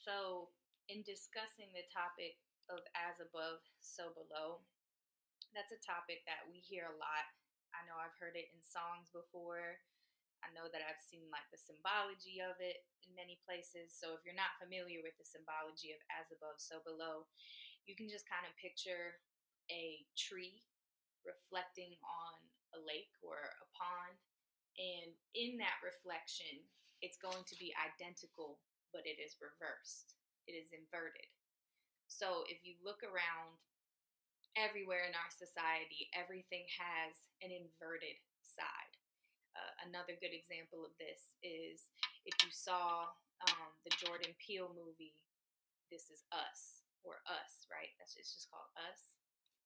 So, in discussing the topic of as above, so below, that's a topic that we hear a lot. I know I've heard it in songs before. I know that I've seen like the symbology of it in many places. So, if you're not familiar with the symbology of as above, so below, you can just kind of picture a tree reflecting on a lake or a pond. And in that reflection, it's going to be identical, but it is reversed, it is inverted. So if you look around everywhere in our society, everything has an inverted side. Another good example of this is if you saw the Jordan Peele movie, This Is Us, or Us, right? It's just called Us.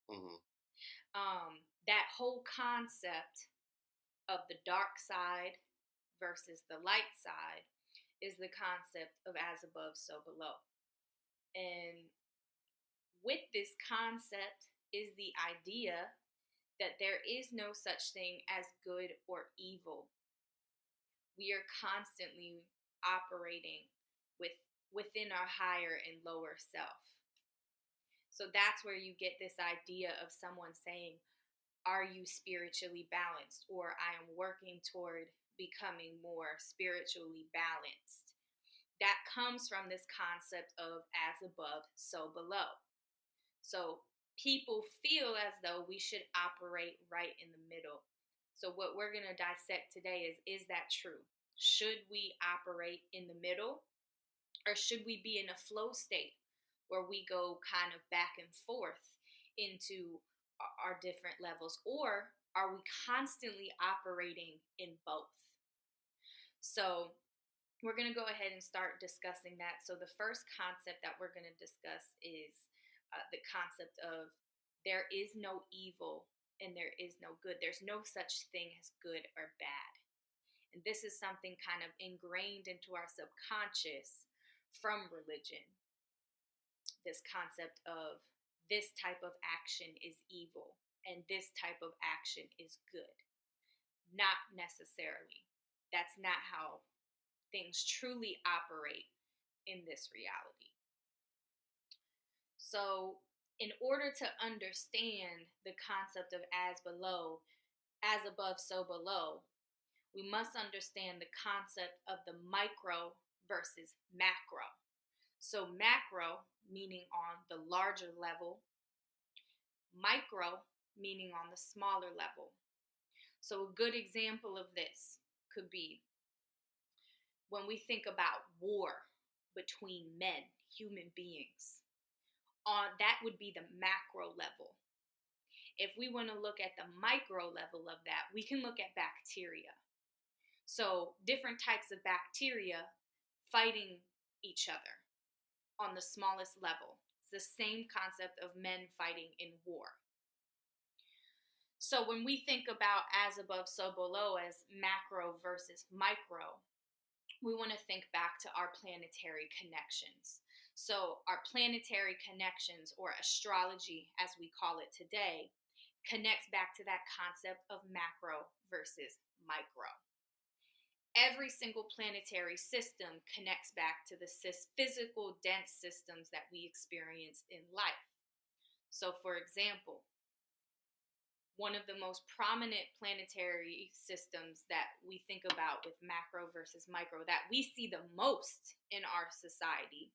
Mm-hmm. That whole concept of the dark side versus the light side is the concept of as above, so below. And with this concept is the idea that there is no such thing as good or evil. We are constantly operating with within our higher and lower self. So that's where you get this idea of someone saying, are you spiritually balanced? Or I am working toward becoming more spiritually balanced. That comes from this concept of as above, so below. So people feel as though we should operate right in the middle. So what we're going to dissect today is that true? Should we operate in the middle, or should we be in a flow state where we go kind of back and forth into our different levels, or are we constantly operating in both? So we're going to go ahead and start discussing that. So the first concept that we're going to discuss is the concept of there is no evil and there is no good. There's no such thing as good or bad. And this is something kind of ingrained into our subconscious from religion. This concept of this type of action is evil and this type of action is good. Not necessarily. That's not how things truly operate in this reality. So, in order to understand the concept of as below, as above, so below, we must understand the concept of the micro versus macro. So, macro meaning on the larger level, micro meaning on the smaller level. So, a good example of this could be when we think about war between men, human beings. That would be the macro level. If we want to look at the micro level of that, we can look at bacteria. So different types of bacteria fighting each other on the smallest level. It's the same concept of men fighting in war. So when we think about as above, so below as macro versus micro, we want to think back to our planetary connections. So our planetary connections, or astrology as we call it today, connects back to that concept of macro versus micro. Every single planetary system connects back to the physical dense systems that we experience in life. So for example, one of the most prominent planetary systems that we think about with macro versus micro, that we see the most in our society,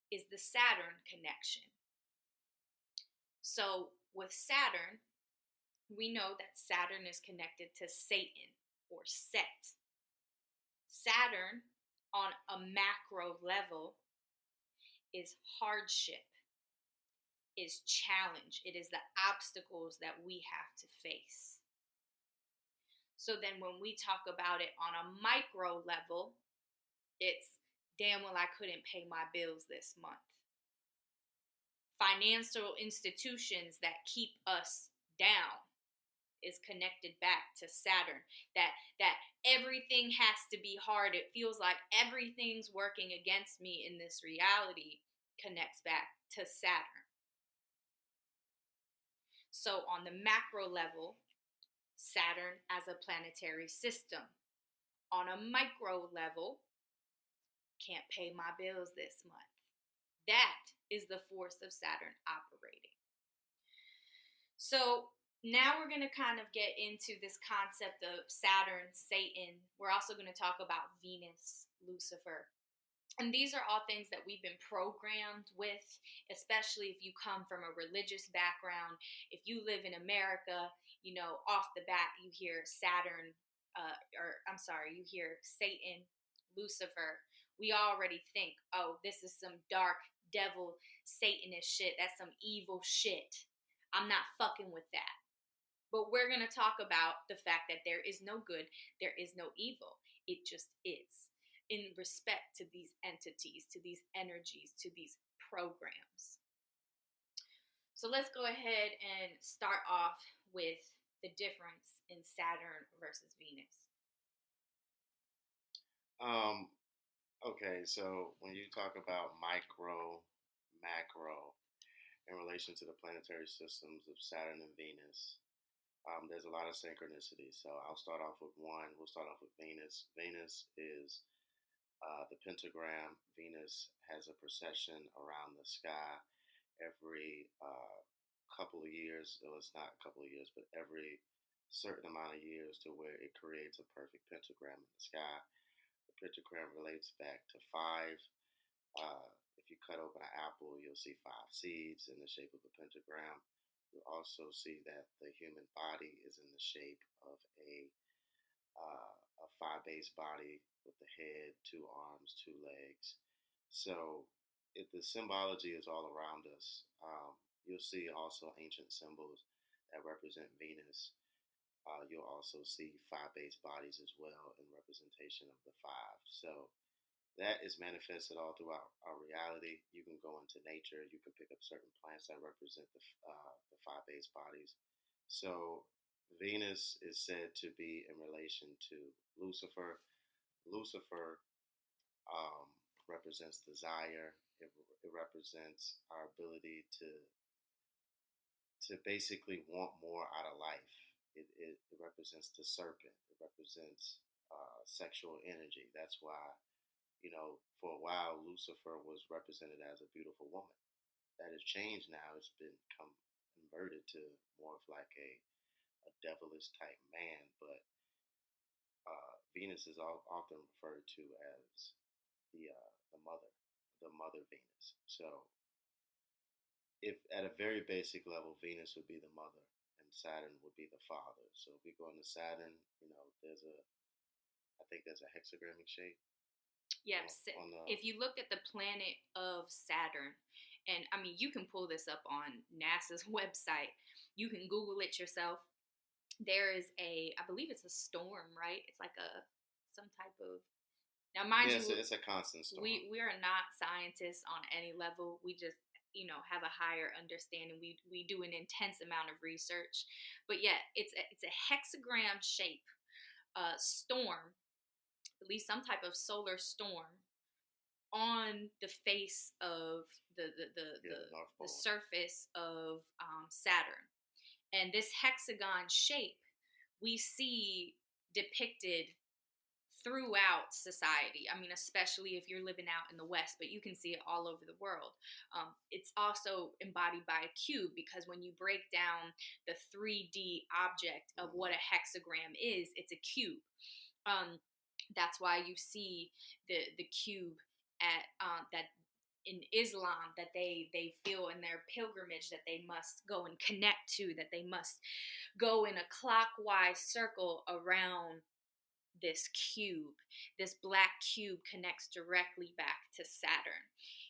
is the Saturn connection. So with Saturn, we know that Saturn is connected to Satan or Set. Saturn on a macro level is hardship, is challenge. It is the obstacles that we have to face. So then when we talk about it on a micro level, it's, damn well, I couldn't pay my bills this month. Financial institutions that keep us down is connected back to Saturn. That everything has to be hard. It feels like everything's working against me in this reality connects back to Saturn. So on the macro level, Saturn as a planetary system. On a micro level, can't pay my bills this month. That is the force of Saturn operating. So now we're going to kind of get into this concept of Saturn, Satan. We're also going to talk about Venus, Lucifer. And these are all things that we've been programmed with, especially if you come from a religious background. If you live in America, you know, off the bat, you hear Saturn, you hear Satan, Lucifer. We already think, oh, this is some dark devil Satanist shit. That's some evil shit. I'm not fucking with that. But we're going to talk about the fact that there is no good, there is no evil. It just is, in respect to these entities, to these energies, to these programs. So let's go ahead and start off with the difference in Saturn versus Venus. Okay, so when you talk about micro, macro, in relation to the planetary systems of Saturn and Venus, there's a lot of synchronicity. So I'll start off with one. We'll start off with Venus. Venus is the pentagram. Venus has a procession around the sky every couple of years. Well, it's not a couple of years, but every certain amount of years to where it creates a perfect pentagram in the sky. The pentagram relates back to five. If you cut open an apple, you'll see five seeds in the shape of a pentagram. You'll also see that the human body is in the shape of a five-base body with the head, two arms, two legs. So the symbology is all around us. You'll see also ancient symbols that represent Venus. You'll also see five-base bodies as well in representation of the five. So that is manifested all throughout our reality. You can go into nature. You can pick up certain plants that represent the five base bodies. So Venus is said to be in relation to Lucifer. Lucifer represents desire. It represents our ability to basically want more out of life. It represents the serpent. It represents sexual energy. That's why, you know, for a while, Lucifer was represented as a beautiful woman. That has changed now. It's become converted to more of like a devilish type man. But Venus is often referred to as the mother Venus. So, if at a very basic level, Venus would be the mother and Saturn would be the father. So, if we go into Saturn, you know, I think there's a hexagramic shape. Yes. If you look at the planet of Saturn, and I mean, you can pull this up on NASA's website. You can Google it yourself. There is I believe it's a storm, right? It's like some type of. Now, mind you, it's a constant storm. We are not scientists on any level. We just, you know, have a higher understanding. We do an intense amount of research, but yeah, it's a hexagram shape storm, at least some type of solar storm on the face of the surface of Saturn. And this hexagon shape we see depicted throughout society. I mean, especially if you're living out in the West, but you can see it all over the world. It's also embodied by a cube because when you break down the 3D object of what a hexagram is, it's a cube. That's why you see the cube at that in Islam, that they feel in their pilgrimage that they must go and connect to, that they must go in a clockwise circle around this cube. This black cube connects directly back to Saturn.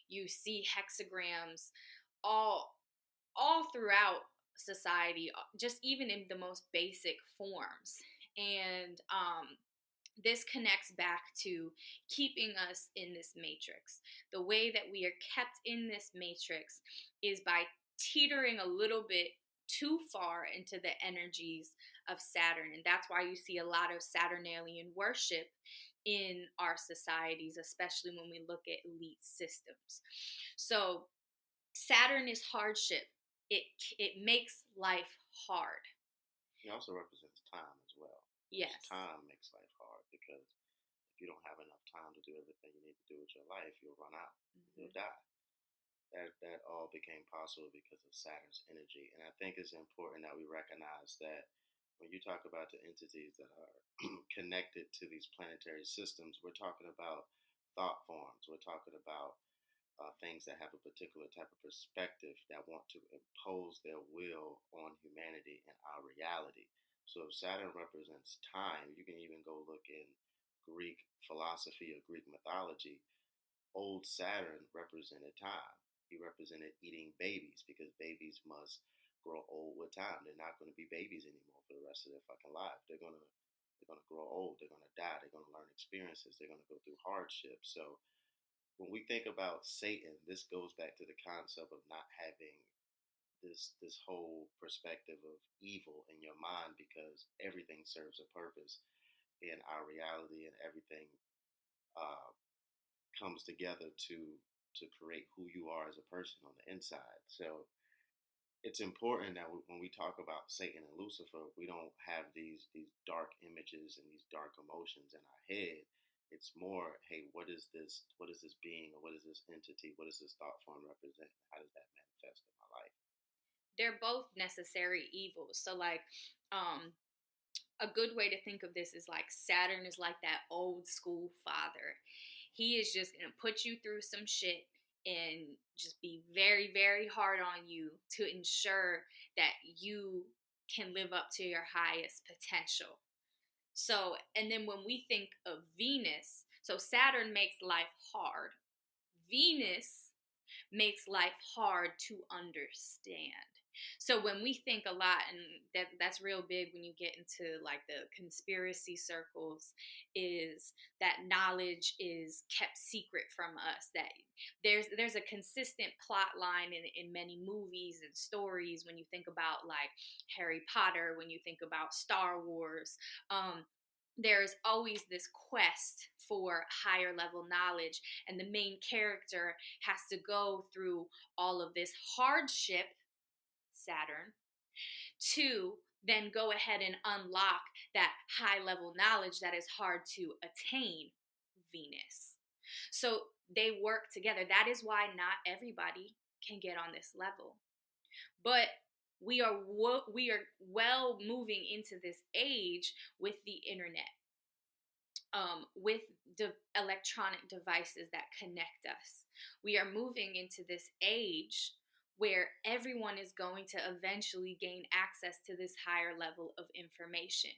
You see hexagrams all throughout society, just even in the most basic forms. And this connects back to keeping us in this matrix. The way that we are kept in this matrix is by teetering a little bit too far into the energies of Saturn. And that's why you see a lot of Saturnalian worship in our societies, especially when we look at elite systems. So Saturn is hardship. It makes life hard. It also represents time as well. Yes. Time makes life hard because if you don't have enough time to do everything you need to do with your life, you'll run out. Mm-hmm. You'll die. That all became possible because of Saturn's energy. And I think it's important that we recognize that when you talk about the entities that are connected to these planetary systems, we're talking about thought forms. We're talking about things that have a particular type of perspective that want to impose their will on humanity and our reality. So if Saturn represents time, you can even go look in Greek philosophy or Greek mythology. Old Saturn represented time. He represented eating babies because babies must grow old with time. They're not going to be babies anymore for the rest of their fucking life. They're gonna grow old. They're gonna die. They're gonna learn experiences. They're gonna go through hardships. So when we think about Satan, this goes back to the concept of not having this whole perspective of evil in your mind because everything serves a purpose in our reality and everything uh, comes together to create who you are as a person on the inside. So it's important that when we talk about Satan and Lucifer, we don't have these dark images and these dark emotions in our head. It's more, hey, what is this? What is this being, or what is this entity? What does this thought form represent? How does that manifest in my life? They're both necessary evils. So like a good way to think of this is like Saturn is like that old school father. He is just going to put you through some shit and just be very, very hard on you to ensure that you can live up to your highest potential. So, and then when we think of Venus, so Saturn makes life hard. Venus makes life hard to understand. So when we think a lot, and that's real big when you get into like the conspiracy circles, is that knowledge is kept secret from us. That there's a consistent plot line in many movies and stories. When you think about like Harry Potter, when you think about Star Wars, there's always this quest for higher level knowledge, and the main character has to go through all of this hardship, Saturn, to then go ahead and unlock that high level knowledge that is hard to attain, Venus. So they work together. That is why not everybody can get on this level. But we are well moving into this age with the internet, with the electronic devices that connect us. We are moving into this age where everyone is going to eventually gain access to this higher level of information,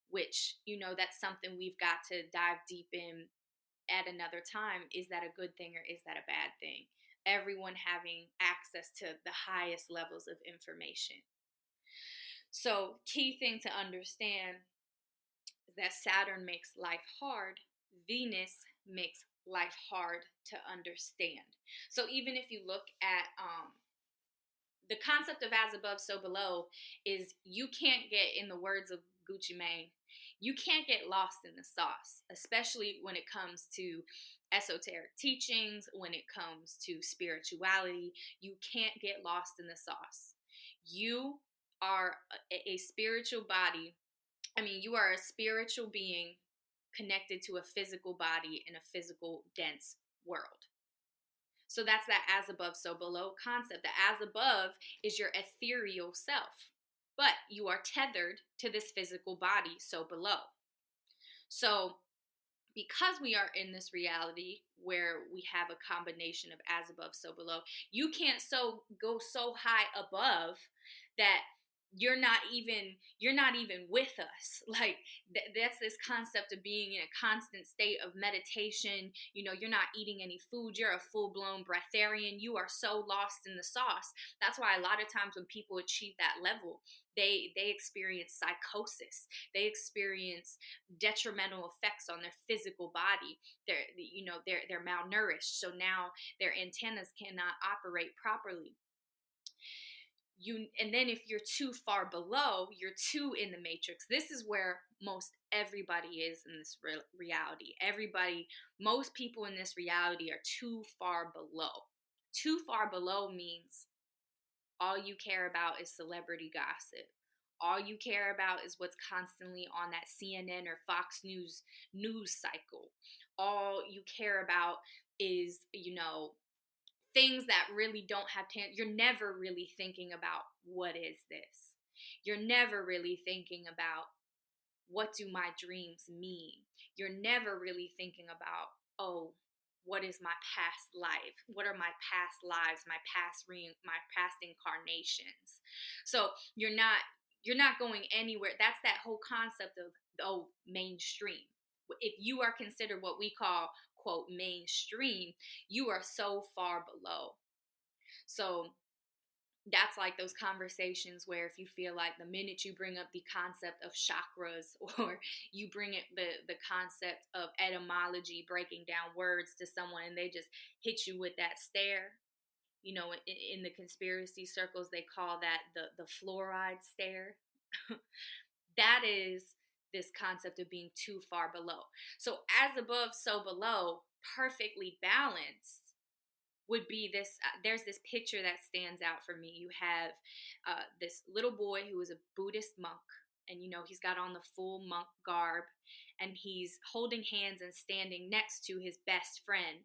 which, that's something we've got to dive deep in at another time. Is that a good thing or is that a bad thing? Everyone having access to the highest levels of information. So, key thing to understand that Saturn makes life hard, Venus makes life hard to understand. So even if you look at the concept of as above, so below, is you can't get, in the words of Gucci Mane, you can't get lost in the sauce, especially when it comes to esoteric teachings, when it comes to spirituality. You can't get lost in the sauce. You are a spiritual body. You are a spiritual being connected to a physical body in a physical, dense world. So that's that as above, so below concept. The as above is your ethereal self, but you are tethered to this physical body, so below. So because we are in this reality where we have a combination of as above, so below, you can't go so high above that you're not even with us. Like that's this concept of being in a constant state of meditation. You're not eating any food. You're a full-blown breatharian. You are so lost in the sauce. That's why a lot of times when people achieve that level, they experience psychosis. They experience detrimental effects on their physical body. They're malnourished, so now their antennas cannot operate properly. And then if you're too far below, you're too in the matrix. This is where most everybody is in this reality. Most people in this reality are too far below. Too far below means all you care about is celebrity gossip. All you care about is what's constantly on that CNN or Fox news cycle. All you care about is, things that really don't have you're never really thinking about what is this. You're never really thinking about what do my dreams mean. You're never really thinking about, oh, what is my past life? What are my past lives, my past incarnations? So you're not going anywhere. That's that whole concept of, oh, mainstream. If you are considered what we call, quote, mainstream, you are so far below. So that's like those conversations where if you feel like the minute you bring up the concept of chakras, or you bring it the concept of etymology, breaking down words to someone, and they just hit you with that stare. In the conspiracy circles, they call that the fluoride stare. That is this concept of being too far below. So as above, so below, perfectly balanced would be this. There's this picture that stands out for me. You have this little boy who is a Buddhist monk, and he's got on the full monk garb, and he's holding hands and standing next to his best friend,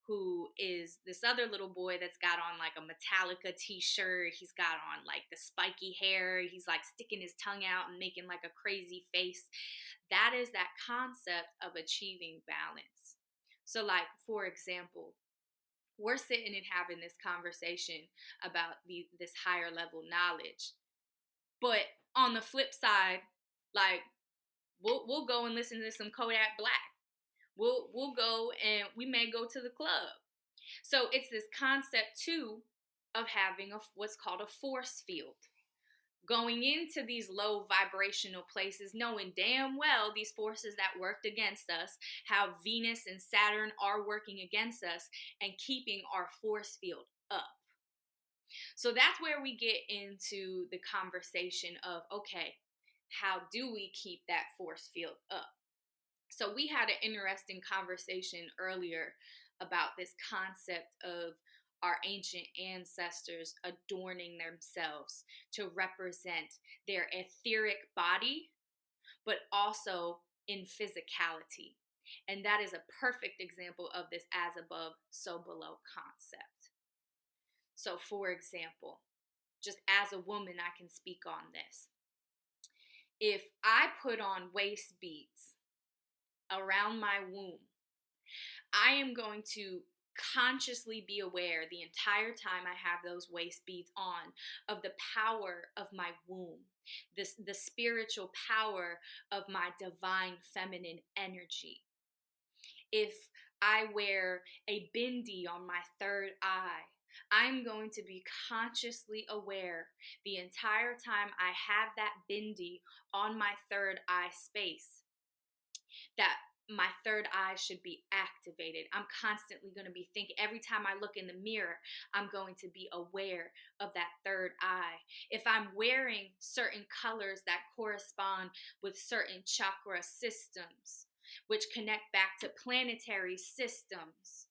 who is this other little boy that's got on like a Metallica t-shirt. He's got on like the spiky hair. He's like sticking his tongue out and making like a crazy face. That is that concept of achieving balance. So, like, for example, we're sitting and having this conversation about this higher level knowledge, but on the flip side, like, we'll go and listen to some Kodak Black. We'll go and we may go to the club. So it's this concept too of having what's called a force field. Going into these low vibrational places, knowing damn well these forces that worked against us, how Venus and Saturn are working against us, and keeping our force field up. So that's where we get into the conversation of, okay, how do we keep that force field up? So we had an interesting conversation earlier about this concept of our ancient ancestors adorning themselves to represent their etheric body, but also in physicality. And that is a perfect example of this as above, so below concept. So, for example, just as a woman, I can speak on this. If I put on waist beads around my womb, I am going to consciously be aware the entire time I have those waist beads on of the power of my womb, the spiritual power of my divine feminine energy. If I wear a bindi on my third eye, I'm going to be consciously aware the entire time I have that bindi on my third eye space that my third eye should be activated. I'm constantly going to be thinking, every time I look in the mirror, I'm going to be aware of that third eye. If I'm wearing certain colors that correspond with certain chakra systems, which connect back to planetary systems,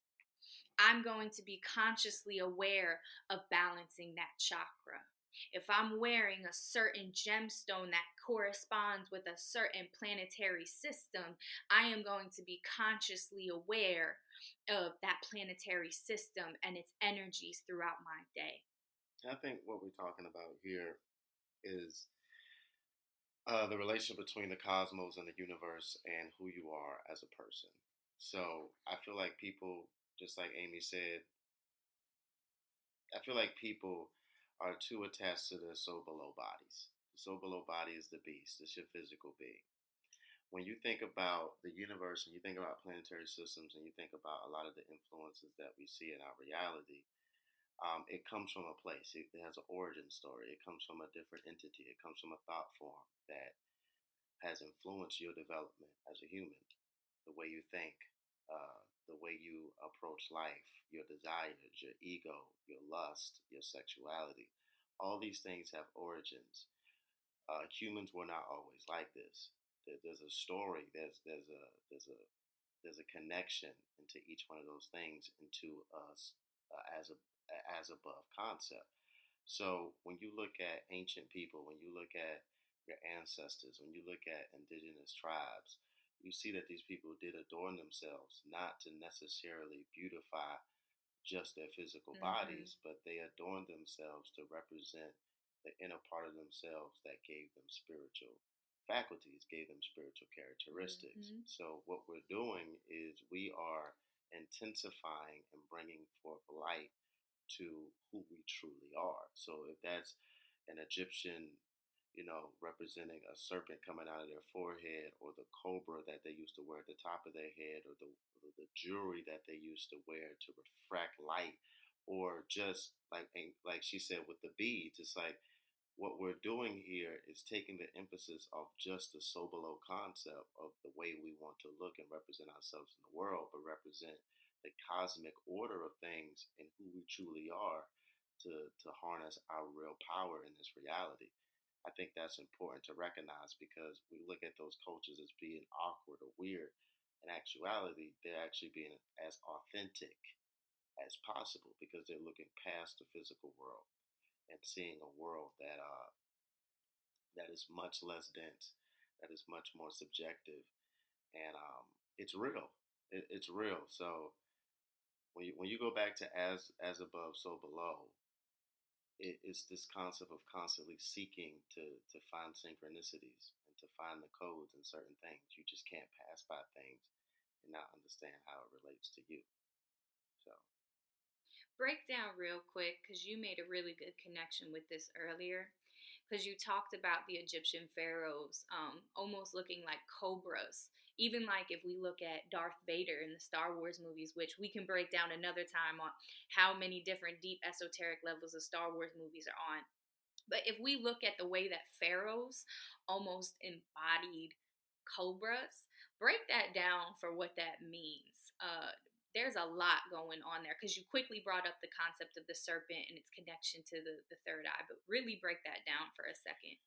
I'm going to be consciously aware of balancing that chakra. If I'm wearing a certain gemstone that corresponds with a certain planetary system, I am going to be consciously aware of that planetary system and its energies throughout my day. I think what we're talking about here is the relationship between the cosmos and the universe and who you are as a person. So I feel like people, just like Amy said, I feel like people are too attached to their soul below bodies. The soul below body is the beast. It's your physical being. When you think about the universe and you think about planetary systems and you think about a lot of the influences that we see in our reality, it comes from a place. It has an origin story. It comes from a different entity. It comes from a thought form that has influenced your development as a human, the way you think, the way you approach life, your desires, your ego, your lust, your sexuality. All these things have origins. Humans were not always like this. There's a story. There's a connection into each one of those things into us as above concept. So when you look at ancient people, when you look at your ancestors, when you look at indigenous tribes, you see that these people did adorn themselves not to necessarily beautify just their physical Mm-hmm. bodies, but they adorn themselves to represent the inner part of themselves that gave them spiritual faculties, gave them spiritual characteristics. Mm-hmm. So, what we're doing is we are intensifying and bringing forth light to who we truly are. So if that's an Egyptian, representing a serpent coming out of their forehead, or the cobra that they used to wear at the top of their head, or the jewelry that they used to wear to refract light, or just like she said with the beads, it's like what we're doing here is taking the emphasis off just the Sobolo concept of the way we want to look and represent ourselves in the world, but represent the cosmic order of things and who we truly are to harness our real power in this reality. I think that's important to recognize because we look at those cultures as being awkward or weird. In actuality, they're actually being as authentic as possible because they're looking past the physical world and seeing a world that is much less dense, that is much more subjective, and it's real. It's real. So when you go back to as above, so below, it's this concept of constantly seeking to find synchronicities and to find the codes in certain things. You just can't pass by things and not understand how it relates to you. So Break down real quick because you made a really good connection with this earlier. Because you talked about the Egyptian pharaohs almost looking like cobras. Even like if we look at Darth Vader in the Star Wars movies, which we can break down another time on how many different deep esoteric levels of Star Wars movies are on. But if we look at the way that pharaohs almost embodied cobras, break that down for what that means. There's a lot going on there because you quickly brought up the concept of the serpent and its connection to the third eye, but really break that down for a second.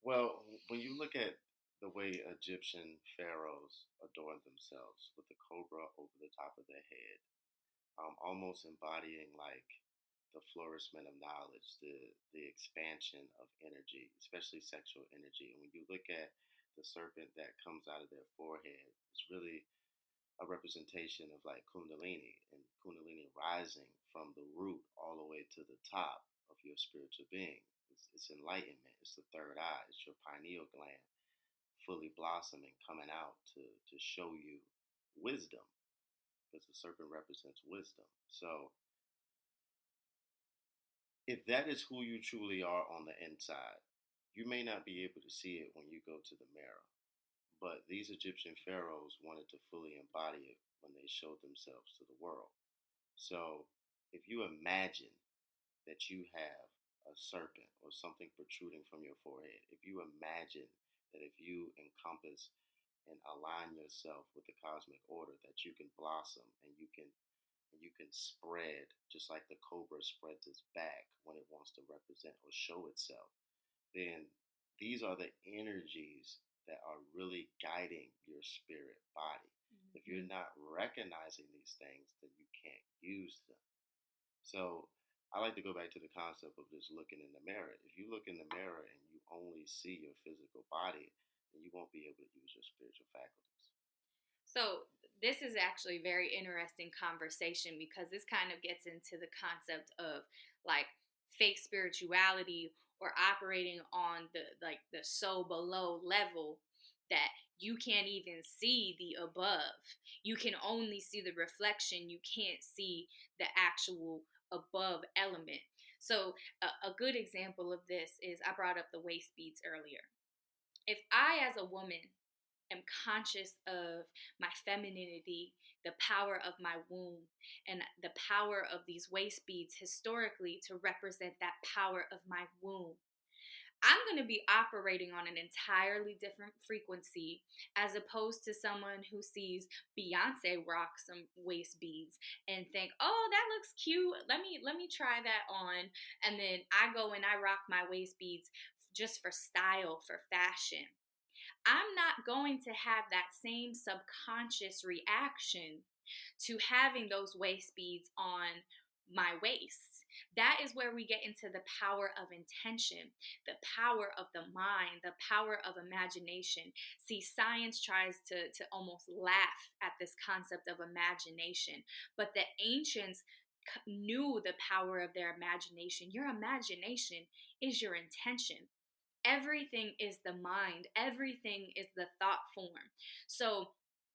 well, when you look at the way Egyptian pharaohs adorned themselves with the cobra over the top of their head, almost embodying like the flourishment of knowledge, the expansion of energy, especially sexual energy. And when you look at the serpent that comes out of their forehead, it's really a representation of like Kundalini rising from the root all the way to the top of your spiritual being. It's enlightenment. It's the third eye. It's your pineal gland fully blossoming, coming out to show you wisdom, because the serpent represents wisdom. So if that is who you truly are on the inside, you may not be able to see it when you go to the mirror. But these Egyptian pharaohs wanted to fully embody it when they showed themselves to the world. So if you imagine that you have a serpent or something protruding from your forehead, if you imagine that if you encompass and align yourself with the cosmic order, that you can blossom and you can spread just like the cobra spreads its back when it wants to represent or show itself, then these are the energies that are really guiding your spirit body. If you're Mm-hmm. not recognizing these things, then you can't use them. So I like to go back to the concept of just looking in the mirror. If you look in the mirror and you only see your physical body, then you won't be able to use your spiritual faculties. So this is actually a very interesting conversation because this kind of gets into the concept of like fake spirituality or operating on the so below level that you can't even see the above. You can only see the reflection. You can't see the actual above element. So a good example of this is I brought up the waist beads earlier. If I as a woman am conscious of my femininity, the power of my womb, and the power of these waist beads historically to represent that power of my womb, I'm going to be operating on an entirely different frequency as opposed to someone who sees Beyonce rock some waist beads and think, "Oh, that looks cute. Let me try that on." And then I go and I rock my waist beads just for style, for fashion. I'm not going to have that same subconscious reaction to having those waist beads on my waist. That is where we get into the power of intention, the power of the mind, the power of imagination. See, science tries to almost laugh at this concept of imagination, but the ancients knew the power of their imagination. Your imagination is your intention. Everything is the mind, everything is the thought form. So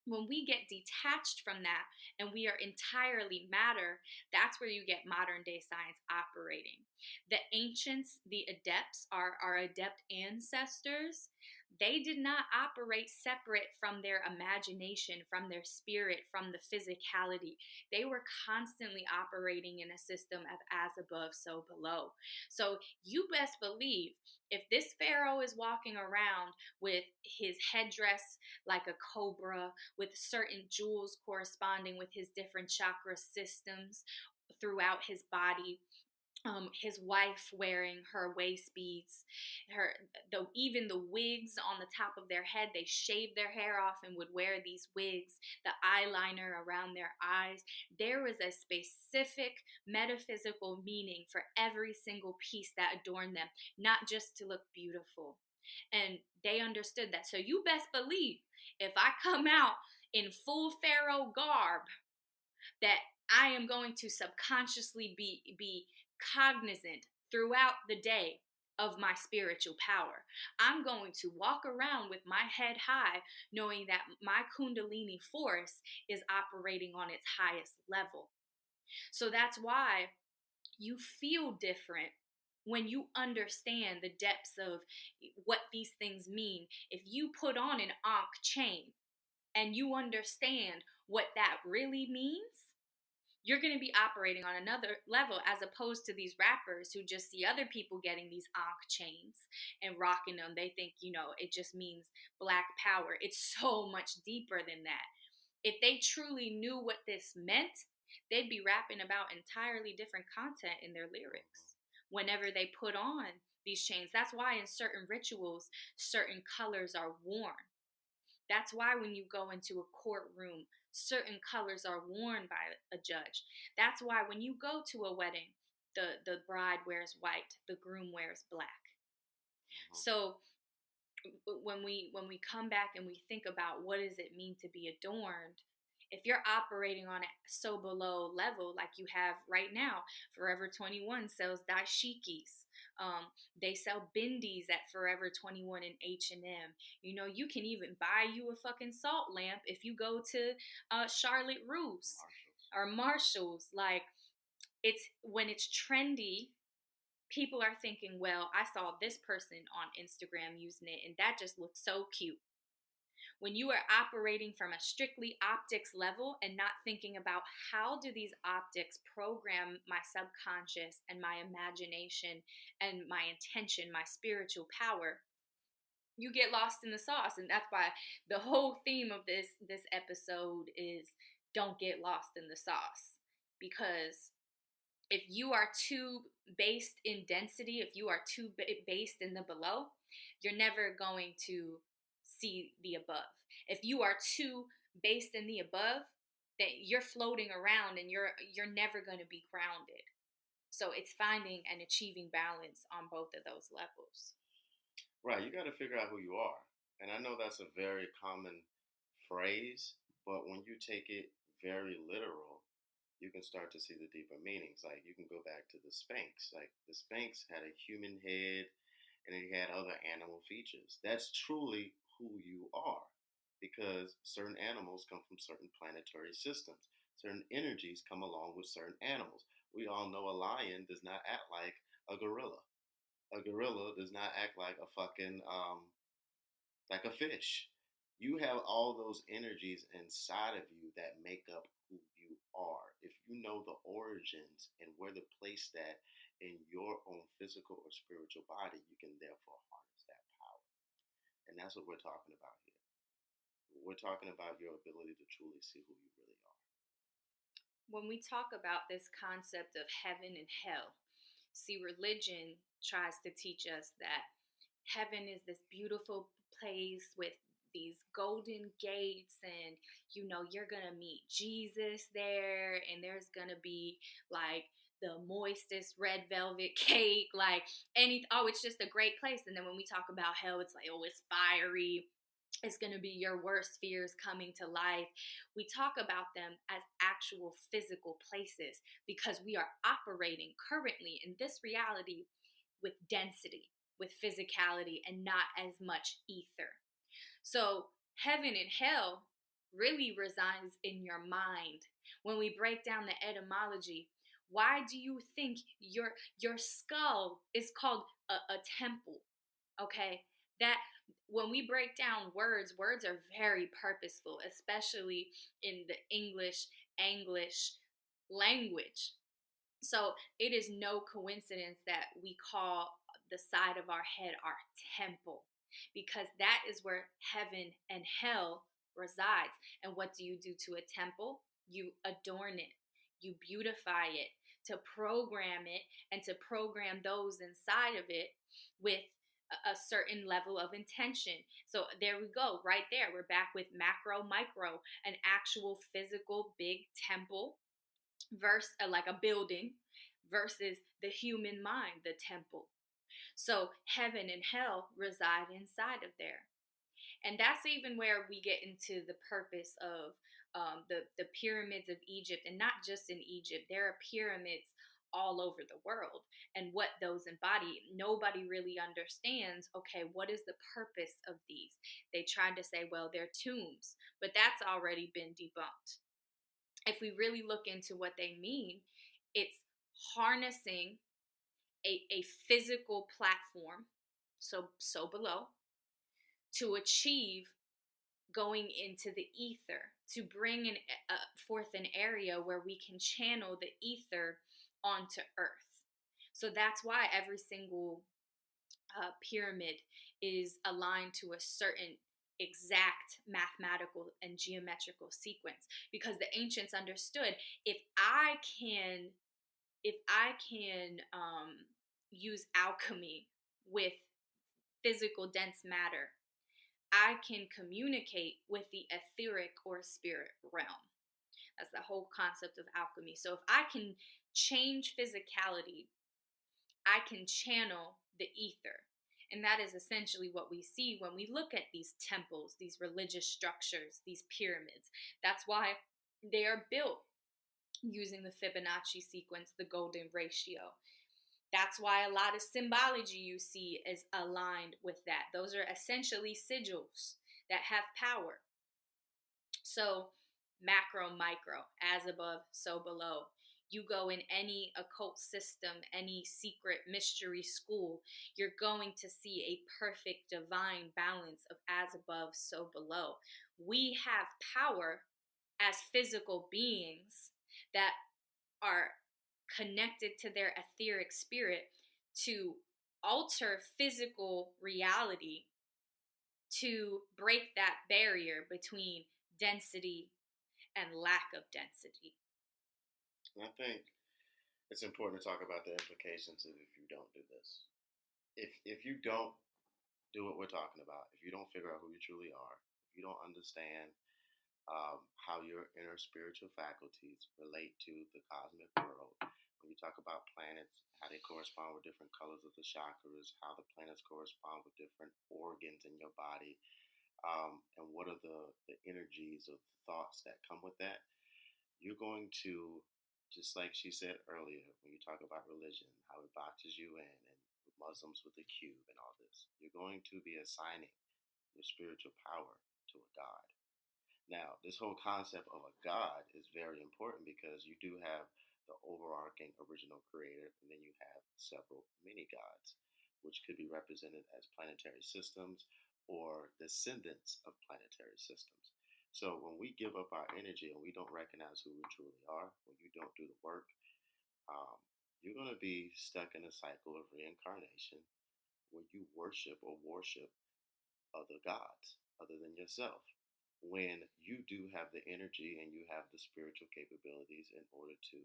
when we get detached from that and we are entirely matter, that's where you get modern day science operating. The ancients, the adepts, our adept ancestors, they did not operate separate from their imagination, from their spirit, from the physicality. They were constantly operating in a system of as above, so below. So you best believe if this pharaoh is walking around with his headdress like a cobra, with certain jewels corresponding with his different chakra systems throughout his body, his wife wearing her waist beads, her though even the wigs on the top of their head, they shaved their hair off and would wear these wigs, the eyeliner around their eyes. There was a specific metaphysical meaning for every single piece that adorned them, not just to look beautiful. And they understood that. So you best believe if I come out in full pharaoh garb, that I am going to subconsciously be cognizant throughout the day of my spiritual power. I'm going to walk around with my head high, knowing that my Kundalini force is operating on its highest level. So that's why you feel different when you understand the depths of what these things mean. If you put on an Ankh chain and you understand what that really means, you're going to be operating on another level, as opposed to these rappers who just see other people getting these Ankh chains and rocking them. They think, it just means black power. It's so much deeper than that. If they truly knew what this meant, they'd be rapping about entirely different content in their lyrics whenever they put on these chains. That's why in certain rituals, certain colors are worn. That's why when you go into a courtroom, certain colors are worn by a judge. That's why when you go to a wedding, the bride wears white, the groom wears black. So when we come back and we think about what does it mean to be adorned, if you're operating on a so below level like you have right now, Forever 21 sells dashikis. They sell bindis at Forever 21 and H&M. You can even buy you a fucking salt lamp if you go to Charlotte Russe or Marshalls. Like, it's when it's trendy, people are thinking, well, I saw this person on Instagram using it and that just looks so cute. When you are operating from a strictly optics level and not thinking about how do these optics program my subconscious and my imagination and my intention, my spiritual power, you get lost in the sauce. And that's why the whole theme of this episode is don't get lost in the sauce. Because if you are too based in density, if you are too based in the below, you're never going to see the above. If you are too based in the above, then you're floating around and you're never going to be grounded. So it's finding and achieving balance on both of those levels. Right, you got to figure out who you are. And I know that's a very common phrase, but when you take it very literal, you can start to see the deeper meanings. Like, you can go back to the Sphinx. Like, the Sphinx had a human head and it had other animal features. That's truly who you are, because certain animals come from certain planetary systems. Certain energies come along with certain animals. We all know a lion does not act like a gorilla. A gorilla does not act like a fucking like a fish. You have all those energies inside of you that make up who you are. If you know the origins and where to place that in your own physical or spiritual body, you can therefore harness that power. And that's what we're talking about here. We're talking about your ability to truly see who you really are. When we talk about this concept of heaven and hell, see, religion tries to teach us that heaven is this beautiful place with these golden gates, and you're gonna meet Jesus there, and there's gonna be like the moistest red velvet cake, like it's just a great place. And then when we talk about hell, it's like, oh, it's fiery, It's going to be your worst fears coming to life. We talk about them as actual physical places because we are operating currently in this reality with density, with physicality, and not as much ether. So, heaven and hell really resides in your mind. When we break down the etymology, why do you think your skull is called a temple? Okay, that when we break down words are very purposeful, especially in the English language. So it is no coincidence that we call the side of our head our temple, because that is where heaven and hell resides. And what do you do to a temple? You adorn it, you beautify it, to program it, and to program those inside of it with a certain level of intention. So there we go, right there. We're back with macro, micro, an actual physical big temple versus like a building versus the human mind, the temple. So heaven and hell reside inside of there. And that's even where we get into the purpose of the pyramids of Egypt, and not just in Egypt. There are pyramids all over the world, and what those embody. Nobody really understands, okay, what is the purpose of these? They tried to say, well, they're tombs, but that's already been debunked. If we really look into what they mean, it's harnessing a physical platform, so below, to achieve going into the ether, to bring forth an area where we can channel the ether onto earth. So that's why every single pyramid is aligned to a certain exact mathematical and geometrical sequence, because the ancients understood, if I can use alchemy with physical dense matter, I can communicate with the etheric or spirit realm. That's the whole concept of alchemy. So if I can change physicality, I can channel the ether. And that is essentially what we see when we look at these temples, these religious structures, these pyramids. That's why they are built using the Fibonacci sequence, the golden ratio. That's why a lot of symbology you see is aligned with that. Those are essentially sigils that have power. So, macro, micro, as above, so below. You go in any occult system, any secret mystery school, you're going to see a perfect divine balance of as above, so below. We have power as physical beings that are connected to their etheric spirit to alter physical reality, to break that barrier between density and lack of density. And I think it's important to talk about the implications of if you don't do this. If you don't do what we're talking about, if you don't figure out who you truly are, if you don't understand how your inner spiritual faculties relate to the cosmic world, when you talk about planets, how they correspond with different colors of the chakras, how the planets correspond with different organs in your body, and what are the energies of thoughts that come with that, you're going to, just like she said earlier, when you talk about religion, how it boxes you in, and Muslims with the cube and all this, you're going to be assigning your spiritual power to a god. Now, this whole concept of a god is very important because you do have the overarching original creator, and then you have several mini gods, which could be represented as planetary systems or descendants of planetary systems. So when we give up our energy and we don't recognize who we truly are, when you don't do the work, um, you're going to be stuck in a cycle of reincarnation where you worship other gods other than yourself. When you do have the energy and you have the spiritual capabilities in order to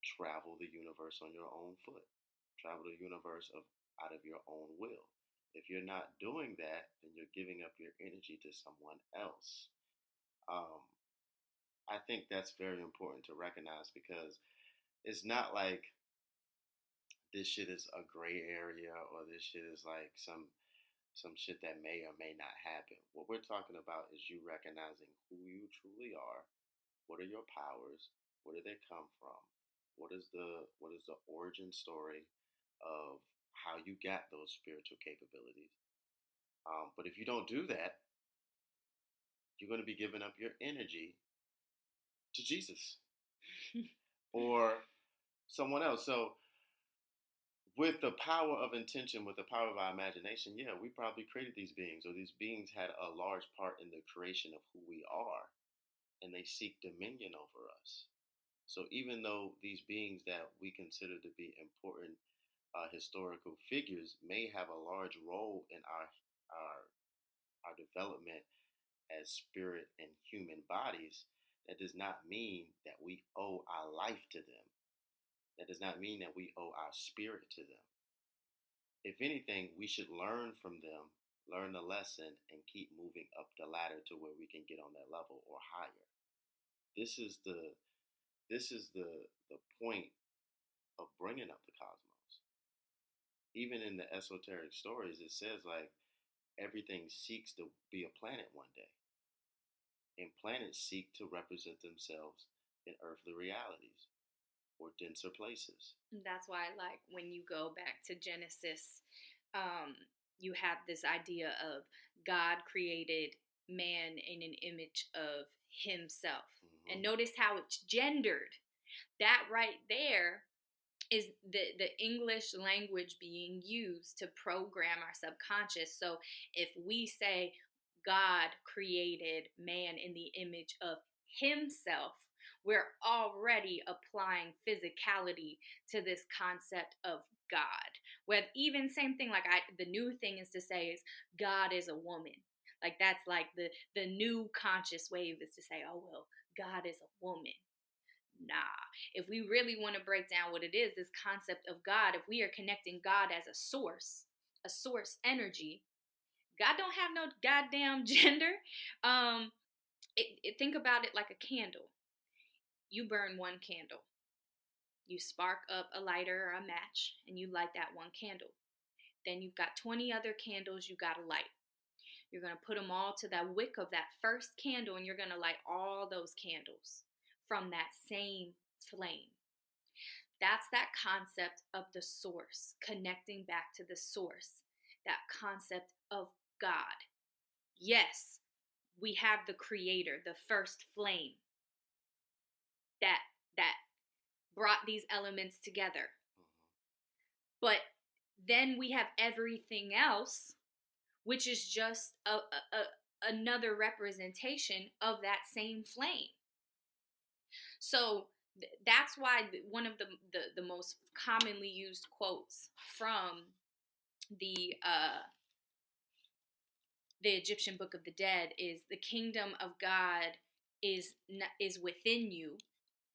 travel the universe on your own foot, travel the universe out of your own will. If you're not doing that, then you're giving up your energy to someone else. Um, I think that's very important to recognize because it's not like this shit is a gray area or this shit is like some some shit that may or may not happen. What we're talking about is you recognizing who you truly are. What are your powers? Where do they come from? What is the origin story of how you got those spiritual capabilities? But if you don't do that, you're going to be giving up your energy to Jesus or someone else. So with the power of intention, with the power of our imagination, yeah, we probably created these beings, or these beings had a large part in the creation of who we are, and they seek dominion over us. So even though these beings that we consider to be important historical figures may have a large role in our our development as spirit and human bodies, that does not mean that we owe our life to them. That does not mean that we owe our spirit to them. If anything, we should learn from them, learn the lesson, and keep moving up the ladder to where we can get on that level or higher. This is the point of bringing up the cosmos. Even in the esoteric stories, it says like everything seeks to be a planet one day, and planets seek to represent themselves in earthly realities or denser places. That's why, like, when you go back to Genesis, um, you have this idea of God created man in an image of himself. And Mm-hmm. notice how it's gendered. That right there is the English language being used to program our subconscious. So if we say God created man in the image of himself, we're already applying physicality to this concept of God. Where even same thing, like the new thing is to say is God is a woman. Like that's like the new conscious wave is to say, oh well, God is a woman. Nah. If we really want to break down what it is, this concept of God, if we are connecting God as a source energy, God don't have no goddamn gender. Think about it like a candle. You burn one candle. You spark up a lighter or a match and you light that one candle. Then you've got 20 other candles you got to light. You're going to put them all to that wick of that first candle and you're going to light all those candles from that same flame. That's that concept of the source, connecting back to the source, that concept of God. Yes, we have the creator, the first flame that brought these elements together. But then we have everything else, which is just another representation of that same flame. So that's why one of the most commonly used quotes from the Egyptian Book of the Dead is the kingdom of God is within you.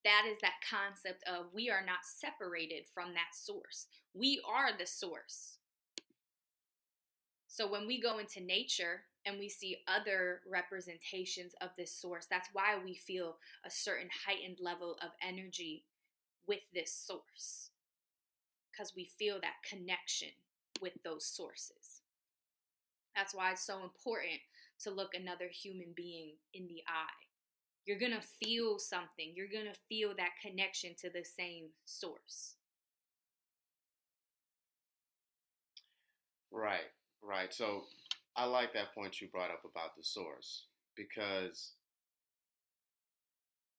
That is that concept of we are not separated from that source. We are the source. So when we go into nature and we see other representations of this source, that's why we feel a certain heightened level of energy with this source, because we feel that connection with those sources. That's why it's so important to look another human being in the eye. You're going to feel something. You're going to feel that connection to the same source. Right, right. So I like that point you brought up about the source, because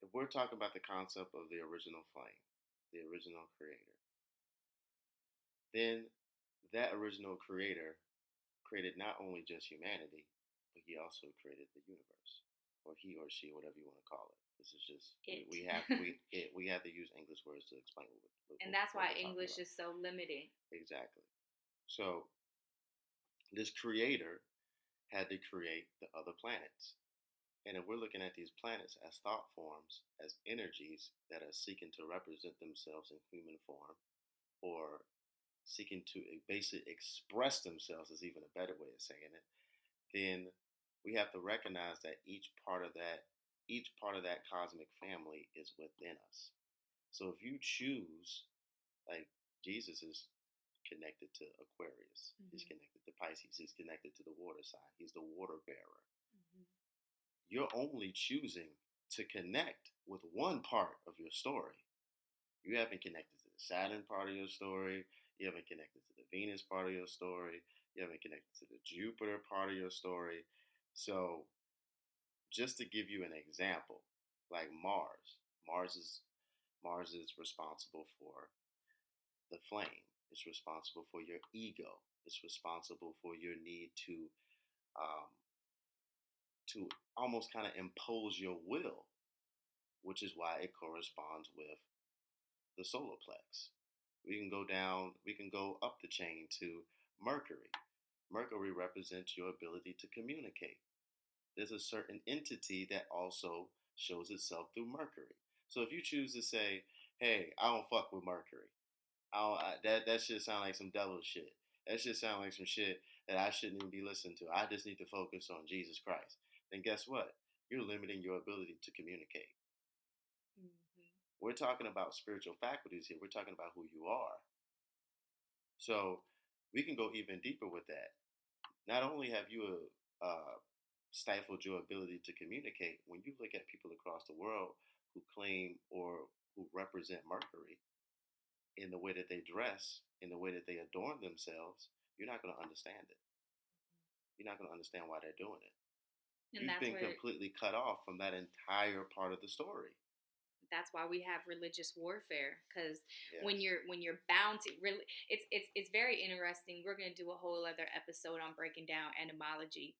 if we're talking about the concept of the original flame, the original creator, then that original creator created not only just humanity, but he also created the universe, or he or she, whatever you want to call it. This is just It. we have to use English words to explain And that's what why we're talking English about. is so limiting. Exactly. So this creator had to create the other planets. And if we're looking at these planets as thought forms, as energies that are seeking to represent themselves in human form, or seeking to basically express themselves, is even a better way of saying it, then we have to recognize that each part of that cosmic family is within us. So if you choose, like Jesus is connected to Aquarius. He's Mm-hmm. connected to Pisces. He's connected to the water sign. He's the water bearer. Mm-hmm. You're only choosing to connect with one part of your story. You haven't connected to the Saturn part of your story. You haven't connected to the Venus part of your story. You haven't connected to the Jupiter part of your story. So, just to give you an example, like Mars is Mars is responsible for the flame. It's responsible for your ego. It's responsible for your need um, to almost kind of impose your will, which is why it corresponds with the solar plex. We can go down, we can go up the chain to Mercury. Mercury represents your ability to communicate. There's a certain entity that also shows itself through Mercury. So if you choose to say, "Hey, I don't fuck with Mercury," that shit sound like some devil shit. That shit sound like some shit that I shouldn't even be listening to. I just need to focus on Jesus Christ. Then guess what? You're limiting your ability to communicate. Mm-hmm. We're talking about spiritual faculties here. We're talking about who you are. So we can go even deeper with that. Not only have you stifled your ability to communicate, when you look at people across the world who claim or who represent Mercury in the way that they dress, in the way that they adorn themselves, you're not going to understand it. You're not going to understand why they're doing it. And You've been completely cut off from that entire part of the story. that's why we have religious warfare, because Yes. when you're bound to really, it's very interesting. We're going to do a whole other episode on breaking down etymology,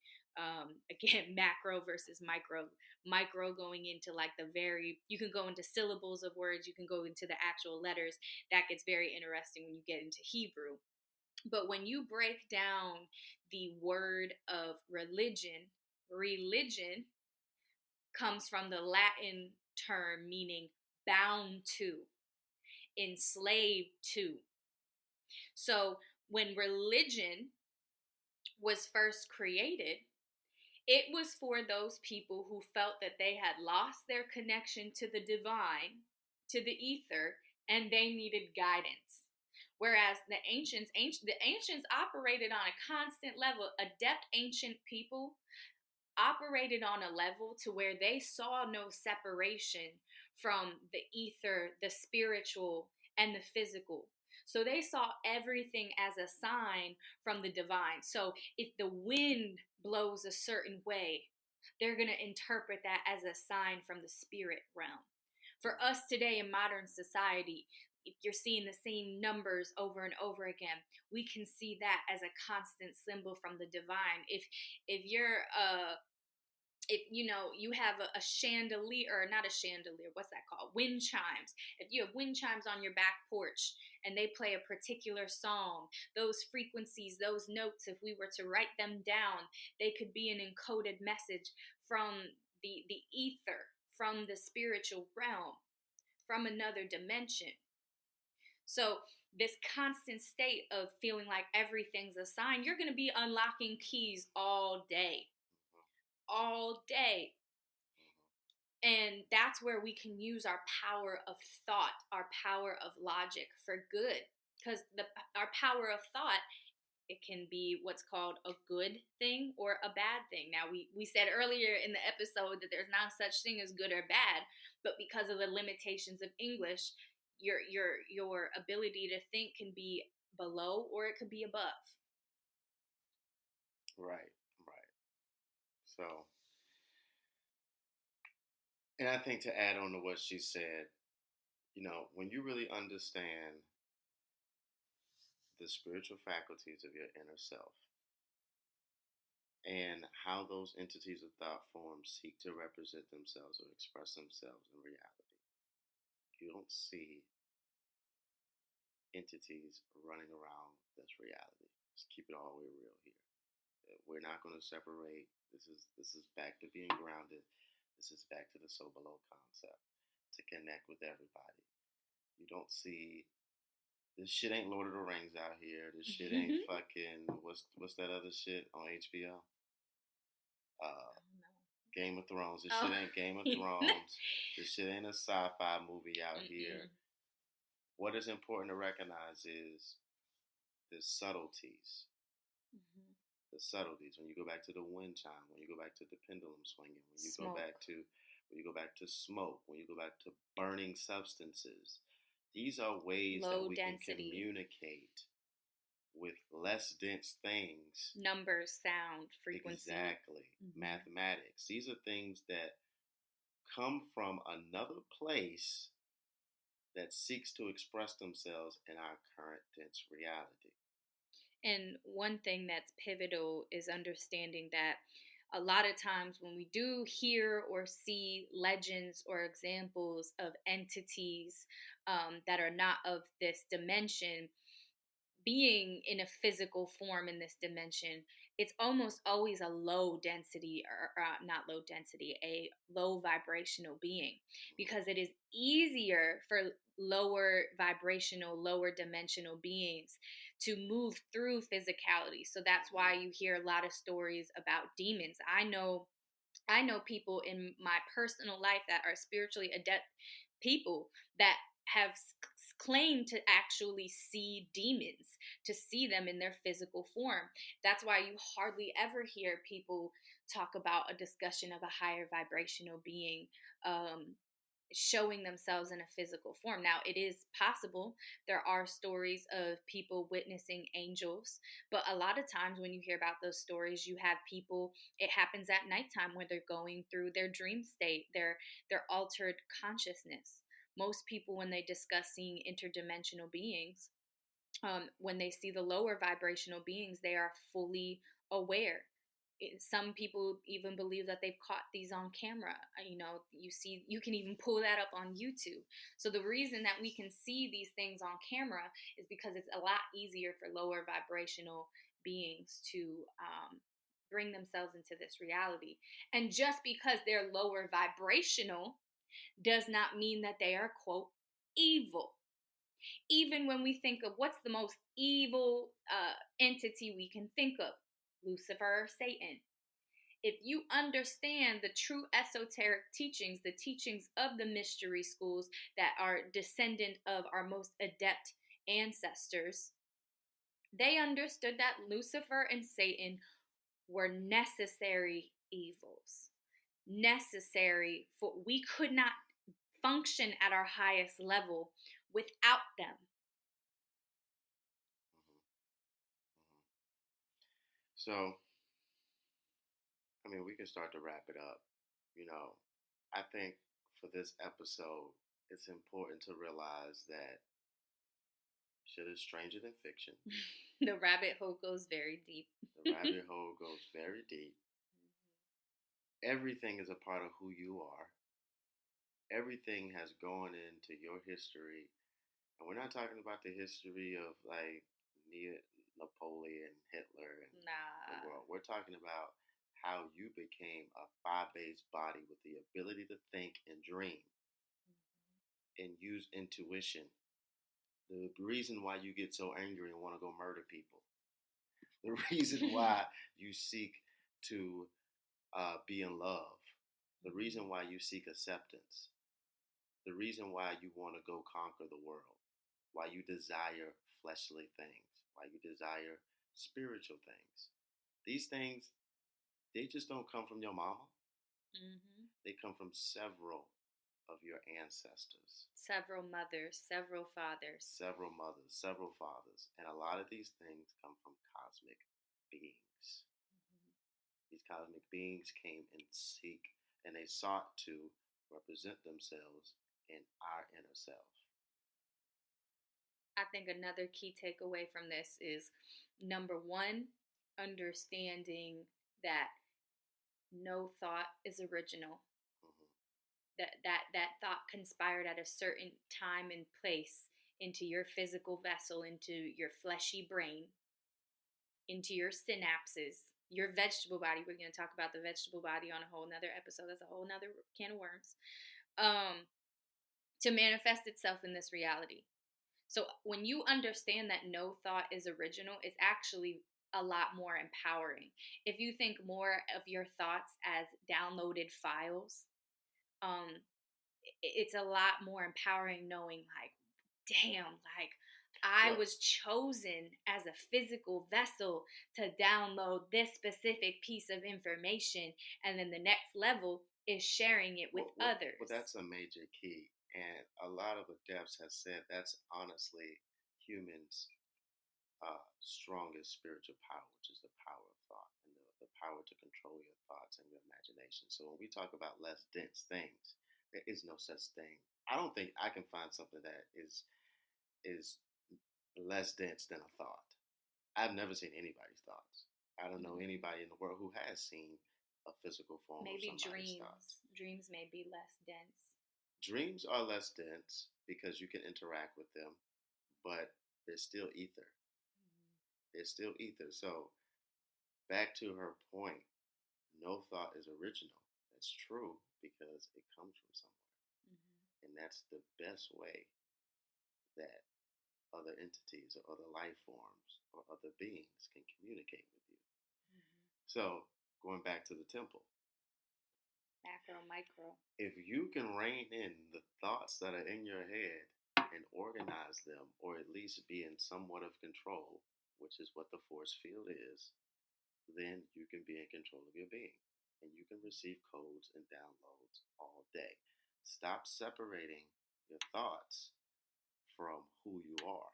again, macro versus micro going into like the very, you can go into syllables of words, you can go into the actual letters. That gets very interesting when you get into Hebrew. But when you break down the word of religion comes from the Latin term meaning bound to, enslaved to. So when religion was first created, it was for those people who felt that they had lost their connection to the divine, to the ether, and they needed guidance. Whereas the ancients operated on a constant level. Adept ancient people operated on a level to where they saw no separation from the ether, the spiritual, and the physical. So they saw everything as a sign from the divine. So if the wind blows a certain way, they're going to interpret that as a sign from the spirit realm. For us today in modern society, if you're seeing the same numbers over and over again, we can see that as a constant symbol from the divine. If you're if you know you have a chandelier, or not a chandelier, what's that called, wind chimes, if you have wind chimes on your back porch and they play a particular song, those frequencies, those notes, if we were to write them down, they could be an encoded message from the ether, from the spiritual realm, from another dimension. So this constant state of feeling like everything's a sign, you're going to be unlocking keys all day, all day. And that's where we can use our power of thought, our power of logic for good. Because our power of thought, it can be what's called a good thing or a bad thing. Now, we said earlier in the episode that there's not such thing as good or bad, but because of the limitations of English, your ability to think can be below or it could be above. Right, right. So, and I think to add on to what she said, when you really understand the spiritual faculties of your inner self and how those entities of thought forms seek to represent themselves or express themselves in reality, you don't see entities running around this reality. Just keep it all the way real here. We're not going to separate. This is back to being grounded. This is back to the so below concept to connect with everybody. You don't see this shit ain't Lord of the Rings out here. This shit ain't fucking what's that other shit on HBO? Game of Thrones. This shit ain't Game of Thrones. This shit ain't a sci-fi movie out here. What is important to recognize is the subtleties, Mm-hmm. the subtleties. When you go back to the wind chime, when you go back to the pendulum swinging, Smoke. when you go back to smoke, when you go back to burning substances, these are ways that Low we can density. communicate with less dense things. Numbers, sound, frequency. Exactly. Mm-hmm. Mathematics. These are things that come from another place that seeks to express themselves in our current dense reality. And one thing that's pivotal is understanding that a lot of times when we do hear or see legends or examples of entities that are not of this dimension, being in a physical form in this dimension, it's almost always a low density, or not low density, a low vibrational being, Mm-hmm. because it is easier for lower vibrational, lower dimensional beings to move through physicality. So that's Mm-hmm. why you hear a lot of stories about demons. I know people in my personal life that are spiritually adept people that have claimed to actually see demons, to see them in their physical form. That's why you hardly ever hear people talk about a discussion of a higher vibrational being showing themselves in a physical form. Now, it is possible. There are stories of people witnessing angels, but a lot of times when you hear about those stories, you have people, it happens at nighttime where they're going through their dream state, their altered consciousness. Most people, when they discuss seeing interdimensional beings, when they see the lower vibrational beings, they are fully aware. Some people even believe that they've caught these on camera. You can even pull that up on YouTube. So the reason that we can see these things on camera is because it's a lot easier for lower vibrational beings to bring themselves into this reality. And just because they're lower vibrational does not mean that they are, quote, evil. Even when we think of what's the most evil entity we can think of, Lucifer or Satan. If you understand the true esoteric teachings, the teachings of the mystery schools that are descendant of our most adept ancestors, they understood that Lucifer and Satan were necessary evils. Necessary, for we could not function at our highest level without them. So, I mean, we can start to wrap it up. You know, I think for this episode, it's important to realize that shit is stranger than fiction. The rabbit hole goes very deep. The rabbit hole goes very deep. Everything is a part of who you are. Everything has gone into your history. And we're not talking about the history of like Napoleon, Hitler, and the Nah. world. We're talking about how you became a five-based body with the ability to think and dream and use intuition. The reason why you get so angry and want to go murder people. The reason why you seek to be in love. The reason why you seek acceptance. The reason why you want to go conquer the world. Why you desire fleshly things. Why you desire spiritual things. These things, they just don't come from your mama. Mm-hmm. They come from several of your ancestors. Several mothers, several fathers. Several mothers, several fathers. And a lot of these things come from cosmic beings. These cosmic beings came and they sought to represent themselves in our inner self. I think another key takeaway from this is number one, understanding that no thought is original. Mm-hmm. That thought conspired at a certain time and place into your physical vessel, into your fleshy brain, into your synapses, your vegetable body. We're going to talk about the vegetable body on a whole nother episode. That's a whole nother can of worms. To manifest itself in this reality. So when you understand that no thought is original, it's actually a lot more empowering. If you think more of your thoughts as downloaded files, um, it's a lot more empowering knowing like, damn, like I Well, was chosen as a physical vessel to download this specific piece of information. And then the next level is sharing it with well, others. that's a major key, and a lot of adepts have said that's honestly humans' strongest spiritual power, which is the power of thought and the power to control your thoughts and your imagination. So when we talk about less dense things, there is no such thing. I don't think I can find something that is less dense than a thought. I've never seen anybody's thoughts. I don't know Mm-hmm. anybody in the world who has seen a physical form of Maybe somebody's thoughts. dreams may be less dense. Dreams are less dense because you can interact with them, but they're still ether. They're still ether. So back to her point, no thought is original. That's true because it comes from somewhere. Mm-hmm. And that's the best way that other entities or other life forms or other beings can communicate with you. Mm-hmm. So, going back to the temple, Macro, micro. if you can rein in the thoughts that are in your head and organize them, or at least be in somewhat of control, which is what the force field is, then you can be in control of your being and you can receive codes and downloads all day. Stop separating your thoughts from who you are.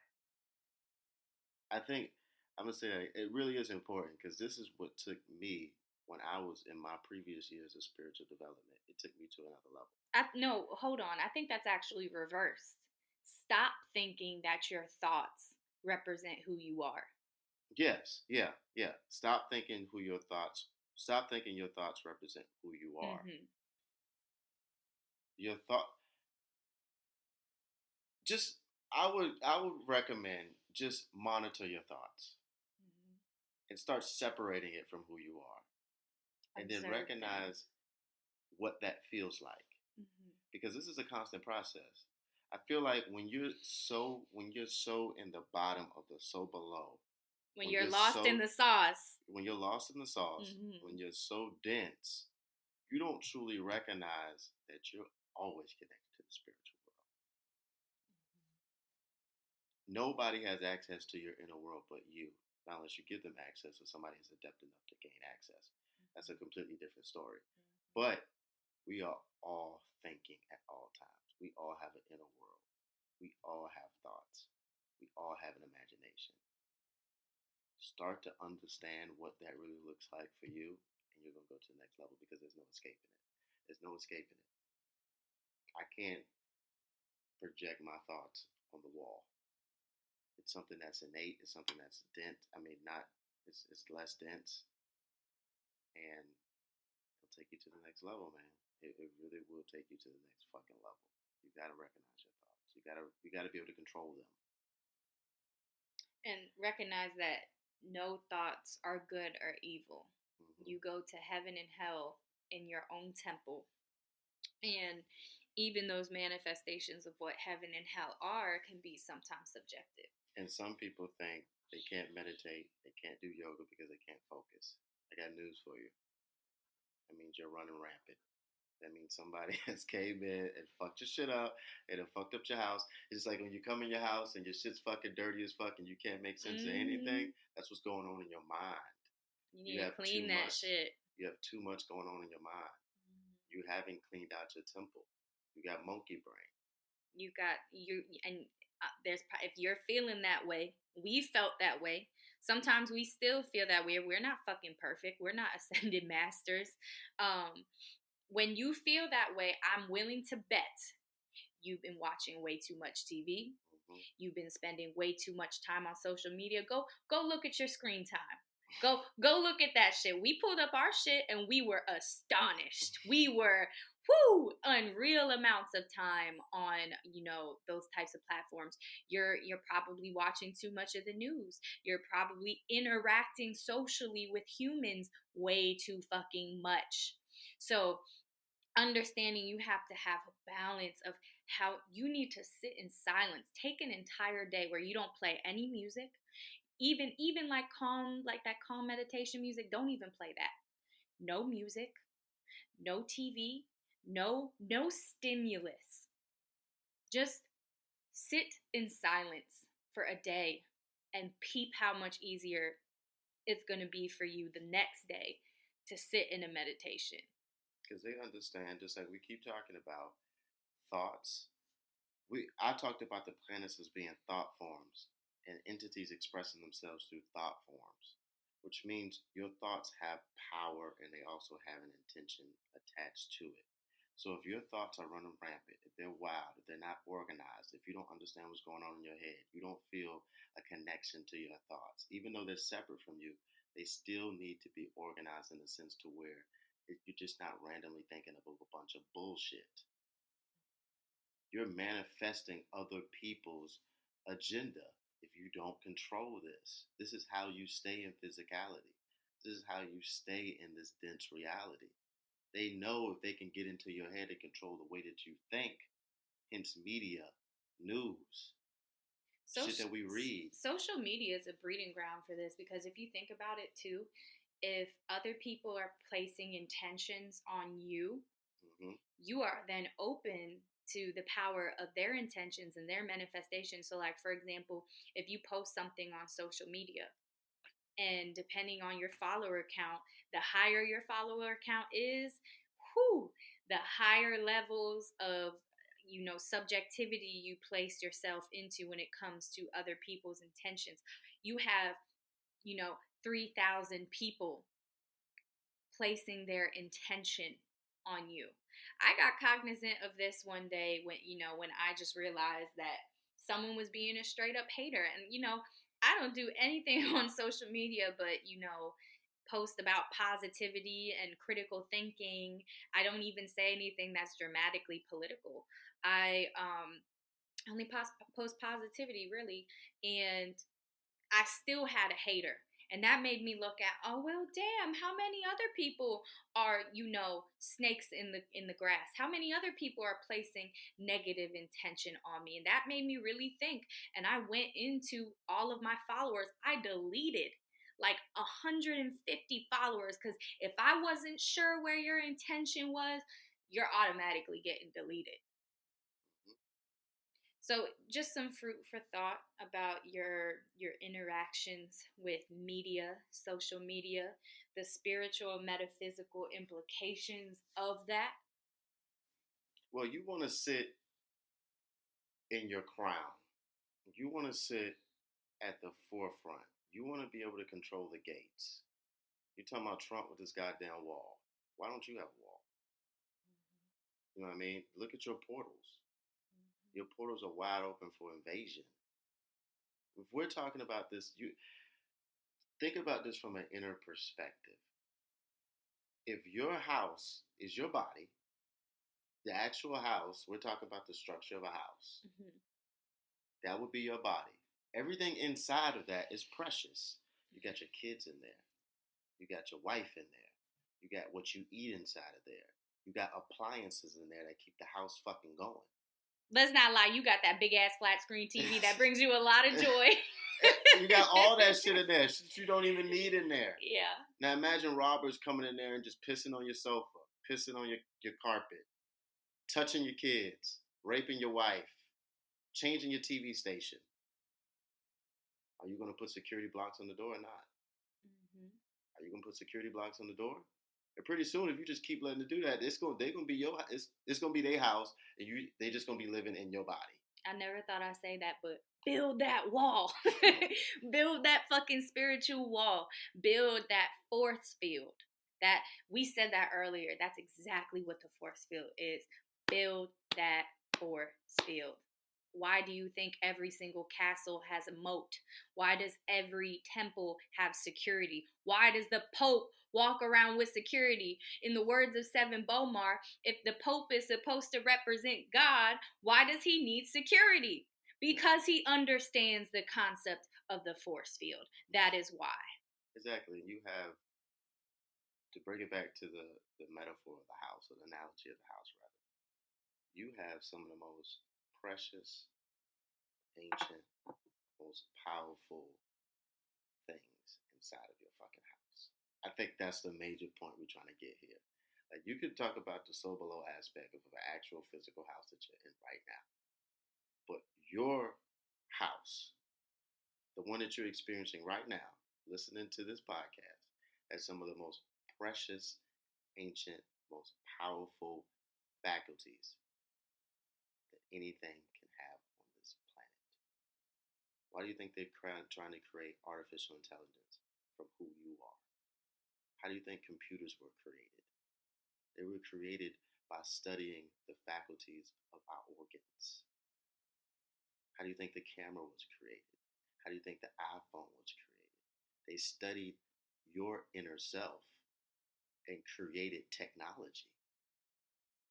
I think I'm gonna say it really is important because this is what took me when I was in my previous years of spiritual development. It took me to another level. No, hold on. I think that's actually reversed. Stop thinking that your thoughts represent who you are. Yes, yeah, yeah. Stop thinking who your thoughts. Stop thinking your thoughts represent who you are. Mm-hmm. Your thought. Just I would recommend just monitor your thoughts Mm-hmm. and start separating it from who you are, and then Observe them. recognize what that feels like Mm-hmm. because this is a constant process. I feel like when you're so in the bottom of the so below, When when you're you're lost in so the sauce. when you're lost in the sauce, Mm-hmm. when you're so dense, you don't truly recognize that you're always connected to the spiritual world. Nobody has access to your inner world but you, not unless you give them access or somebody is adept enough to gain access. That's a completely different story. But we are all thinking at all times. We all have an inner world. We all have thoughts. We all have an imagination. Start to understand what that really looks like for you, and you're going to go to the next level because there's no escaping it. There's no escaping it. I can't project my thoughts on the wall. It's something that's innate. It's something that's dense. I mean, not. It's less dense, and it'll take you to the next level, man. It really will take you to the next fucking level. You gotta recognize your thoughts. You gotta be able to control them. And recognize that no thoughts are good or evil. Hmm. You go to heaven and hell in your own temple. And even those manifestations of what heaven and hell are can be sometimes subjective. And some people think they can't meditate, they can't do yoga because they can't focus. I got news for you. That means you're running rampant. That means somebody has came in and fucked your shit up and have fucked up your house. It's just like when you come in your house and your shit's fucking dirty as fuck and you can't make sense of Mm-hmm. anything. That's what's going on in your mind. You You need to have too clean that much. shit. You have too much going on in your mind. You haven't cleaned out your temple. You got monkey brain. You got you, and there's if you're feeling that way, we felt that way. Sometimes we still feel that way. We're not fucking perfect. We're not ascended masters. Um, when you feel that way, I'm willing to bet you've been watching way too much TV. Hmm. You've been spending way too much time on social media. Go look at your screen time. Go look at that shit. We pulled up our shit and we were astonished. We were unreal amounts of time on, those types of platforms. You're probably watching too much of the news. You're probably interacting socially with humans way too fucking much. So understanding you have to have a balance of how you need to sit in silence. Take an entire day where you don't play any music, even like that calm meditation music. Don't even play that. No music, no TV, no stimulus. Just sit in silence. for a day and peep how much easier it's going to be for you the next day to sit in a meditation. Because they understand, just like we keep talking about thoughts. I talked about the planets as being thought forms and entities expressing themselves through thought forms, which means your thoughts have power and they also have an intention attached to it. So if your thoughts are running rampant, if they're wild, if they're not organized, if you don't understand what's going on in your head, you don't feel a connection to your thoughts, even though they're separate from you, they still need to be organized in a sense to where you're just not randomly thinking of a bunch of bullshit. You're manifesting other people's agenda if you don't control this. This is how you stay in physicality. This is how you stay in this dense reality. They know if they can get into your head and control the way that you think, hence media, news, shit that we read. Social media is a breeding ground for this because if you think about it too, if other people are placing intentions on you, Mm-hmm. you are then open to the power of their intentions and their manifestation. So, like, for example, if you post something on social media, and depending on your follower count, the higher your follower count is, the higher levels of subjectivity you place yourself into when it comes to other people's intentions. You have 3,000 people placing their intention on you. I got cognizant of this one day when I just realized that someone was being a straight up hater. And I don't do anything on social media but post about positivity and critical thinking. I don't even say anything that's dramatically political. I only post positivity, really. And I still had a hater. And that made me look at, oh well, damn, how many other people are, snakes in the grass? How many other people are placing negative intention on me? And that made me really think. And I went into all of my followers. I deleted like 150 followers because if I wasn't sure where your intention was, you're automatically getting deleted. So, just some fruit for thought about your interactions with media, social media, the spiritual and metaphysical implications of that. Well, you want to sit in your crown. You want to sit at the forefront. You want to be able to control the gates. You're talking about Trump with this goddamn wall. Why don't you have a wall? You know what I mean? Look at your portals. Your portals are wide open for invasion. If we're talking about this, you think about this from an inner perspective. If your house is your body, the actual house, we're talking about the structure of a house. Mm-hmm. That would be your body. Everything inside of that is precious. You got your kids in there. You got your wife in there. You got what you eat inside of there. You got appliances in there that keep the house fucking going. Let's not lie, you got that big ass flat screen TV that brings you a lot of joy. You got all that shit in there. Shit you don't even need in there. Yeah. Now imagine robbers coming in there and just pissing on your sofa, pissing on your carpet, touching your kids, raping your wife, changing your TV station. Are you going to put security blocks on the door or not? Mm-hmm. Are you going to put security blocks on the door? And pretty soon, if you just keep letting them do that, they're gonna be it's gonna be their house, and they just gonna be living in your body. I never thought I'd say that, but build that wall. Build that fucking spiritual wall. Build that force field. That we said that earlier. That's exactly what the force field is. Build that force field. Why do you think every single castle has a moat? Why does every temple have security? Why does the Pope walk around with security? In the words of Seven Bomar, if the Pope is supposed to represent God, why does he need security? Because he understands the concept of the force field. That is why. Exactly. You have to bring it back to the metaphor of the house, or the analogy of the house, rather. You have some of the most precious, ancient, most powerful things inside of your fucking house. I think that's the major point we're trying to get here. Like, you could talk about the so below aspect of an actual physical house that you're in right now, but your house the one that you're experiencing right now, listening to this podcast, has some of the most precious, ancient, most powerful faculties that anything can have on this planet. Why do you think they're trying to create artificial intelligence from who you are? How do you think computers were created? They were created by studying the faculties of our organs. How do you think the camera was created? How do you think the iPhone was created? They studied your inner self and created technology.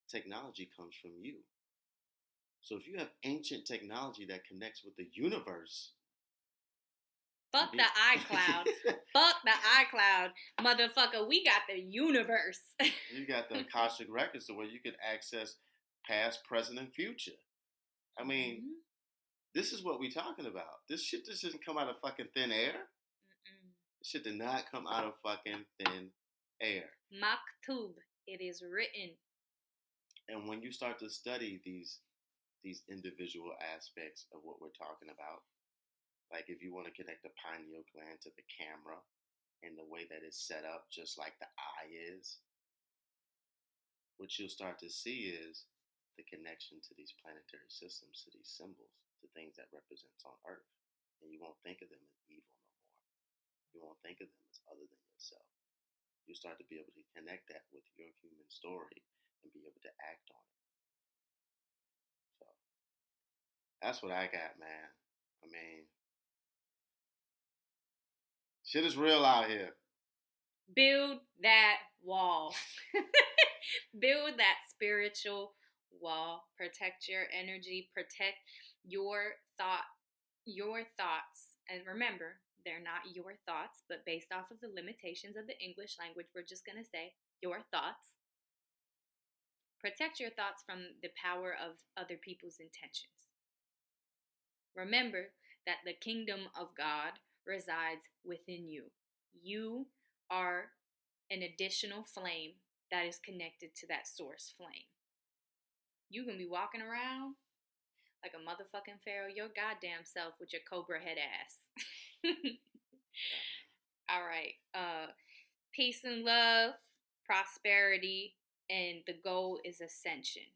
Technology comes from you. So if you have ancient technology that connects with the universe, Fuck the iCloud. Fuck the iCloud. Motherfucker, we got the universe. You got the Akashic records the way you can access past, present, and future. I mean, mm-hmm. This is what we're talking about. This shit just doesn't come out of fucking thin air. This shit did not come out of fucking thin air. Maktub. It is written. And when you start to study these individual aspects of what we're talking about, like if you want to connect the pineal gland to the camera and the way that it's set up, just like the eye is, what you'll start to see is the connection to these planetary systems, to these symbols, to things that represents on Earth. And you won't think of them as evil no more. You won't think of them as other than yourself. You start to be able to connect that with your human story and be able to act on it. So that's what I got, man. I mean, shit is real out here. Build that wall. Build that spiritual wall. Protect your energy. Protect your thoughts. And remember, they're not your thoughts, but based off of the limitations of the English language, we're just going to say your thoughts. Protect your thoughts from the power of other people's intentions. Remember that the kingdom of God resides within you. You are an additional flame that is connected to that source flame. You can be walking around like a motherfucking pharaoh, your goddamn self with your cobra head ass. All right. Peace and love, prosperity, and the goal is ascension.